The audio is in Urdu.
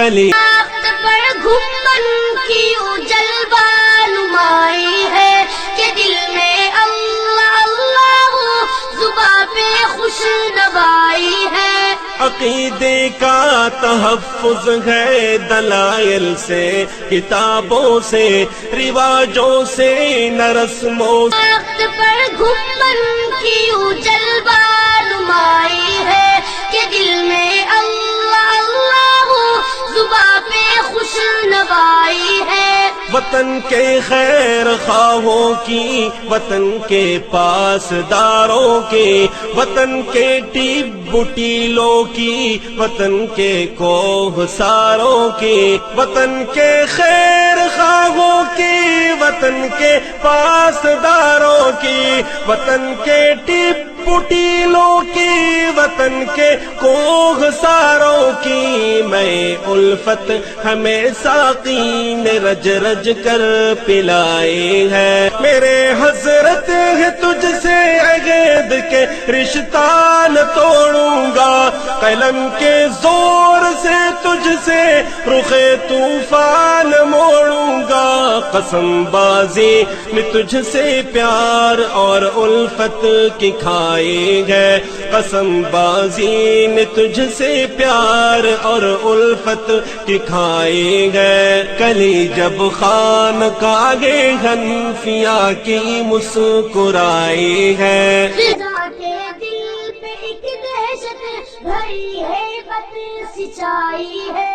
کلی پر گھمن کی جلوہ نمائی ہے کہ دل میں اللہ اللہ زباں پہ خوش نوائی ہے. عقیدے کا تحفظ ہے دلائل سے، کتابوں سے، رواجوں سے، نہ رسموں سے. درخت پر گھمن کی جلوہ نمائی ہے کہ دل میں اللہ اللہ زباں پہ خوش نوائی ہے. وطن کے خیر خواہوں کی، وطن کے پاسداروں کی، وطن کے ٹیب ٹیلوں کی، وطن کے کوہ ساروں کی، وطن کے خیر خواہوں کی، وطن کے پاسداروں کی، وطن کے ٹیب ٹیلوں کی، وطن کے کوہ ساروں کی. میں الفت ہمیں ساقی نے رج رج کر پلائی ہے. میرے حضرت ہے تجھ سے عہد کے رشتہ نہ توڑوں گا، قلم کے زور سے تجھ سے رخ طوفان موڑوں گا. قسم بازی میں تجھ سے پیار اور الفت کی کھائی ہے، قسم بازی نے تجھ سے پیار اور الفت کی کھائی ہے. کلی جب خانقاہ حنفیہ کی مسکرائی ہے. فضا کے دل پہ ایک دہشت بھری ہے بت سچائی ہے.